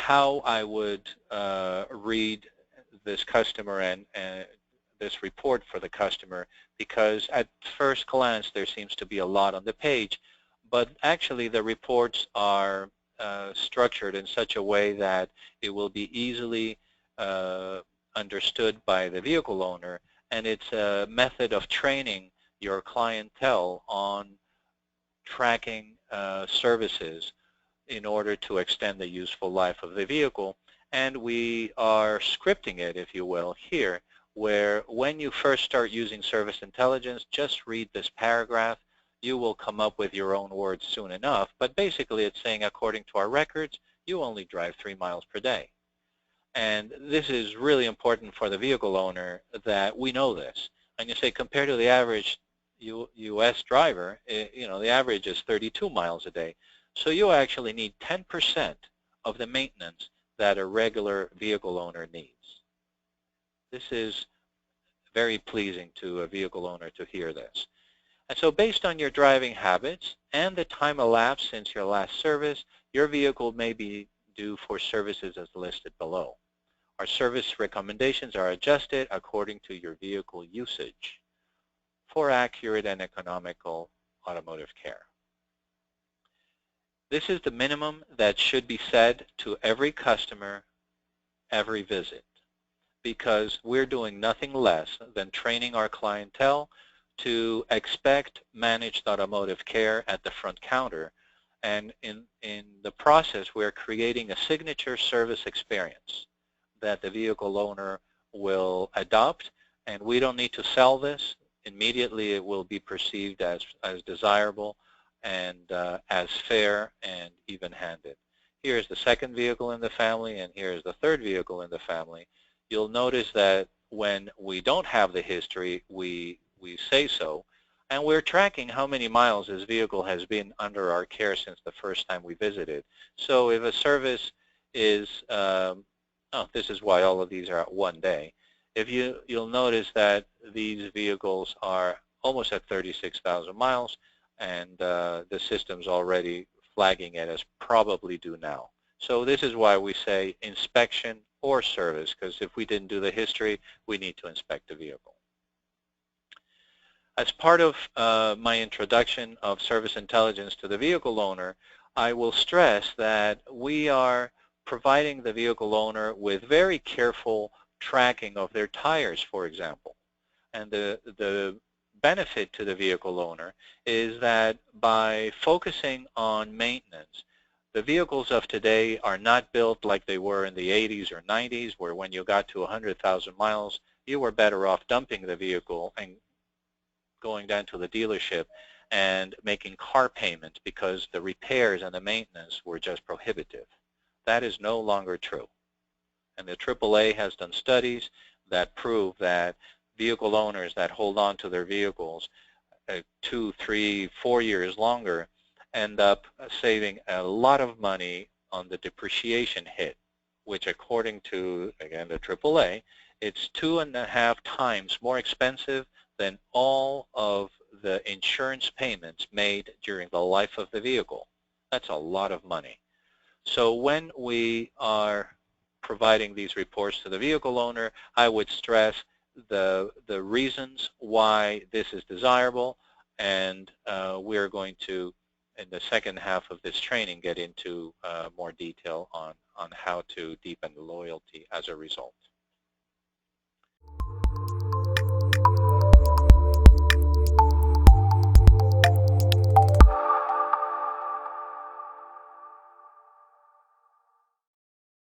how I would read this customer and this report for the customer, because at first glance there seems to be a lot on the page, but actually the reports are structured in such a way that it will be easily understood by the vehicle owner, and it's a method of training your clientele on tracking services in order to extend the useful life of the vehicle. And we are scripting it, if you will, here, where when you first start using Service Intelligence, just read this paragraph. You will come up with your own words soon enough, but basically it's saying, according to our records, you only drive 3 miles per day. And this is really important for the vehicle owner that we know this. And you say, compared to the average U.S. driver, the average is 32 miles a day. So you actually need 10% of the maintenance that a regular vehicle owner needs. This is very pleasing to a vehicle owner to hear this. And so based on your driving habits and the time elapsed since your last service, your vehicle may be due for services as listed below. Our service recommendations are adjusted according to your vehicle usage for accurate and economical automotive care. This is the minimum that should be said to every customer, every visit, because we're doing nothing less than training our clientele to expect managed automotive care at the front counter. And in the process, we're creating a signature service experience that the vehicle owner will adopt, and we don't need to sell this. Immediately it will be perceived as desirable and as fair and even-handed. Here's the second vehicle in the family, and here's the third vehicle in the family. You'll notice that when we don't have the history, we say so, and we're tracking how many miles this vehicle has been under our care since the first time we visited. So if a service is, this is why all of these are at 1 day. If you'll notice that these vehicles are almost at 36,000 miles, and the system's already flagging it as probably due now. So this is why we say inspection or service, because if we didn't do the history, we need to inspect the vehicle. As part of my introduction of Service Intelligence to the vehicle owner, I will stress that we are providing the vehicle owner with very careful tracking of their tires, for example. And the benefit to the vehicle owner is that by focusing on maintenance, the vehicles of today are not built like they were in the 80s or 90s, where when you got to 100,000 miles, you were better off dumping the vehicle and going down to the dealership and making car payments because the repairs and the maintenance were just prohibitive. That is no longer true. And the AAA has done studies that prove that vehicle owners that hold on to their vehicles 2, 3, 4 years longer end up saving a lot of money on the depreciation hit, which according to, again, the AAA, it's 2.5 times more expensive than all of the insurance payments made during the life of the vehicle. That's a lot of money. So when we are providing these reports to the vehicle owner, I would stress the reasons why this is desirable, and we're going to, in the second half of this training, get into more detail on how to deepen loyalty as a result.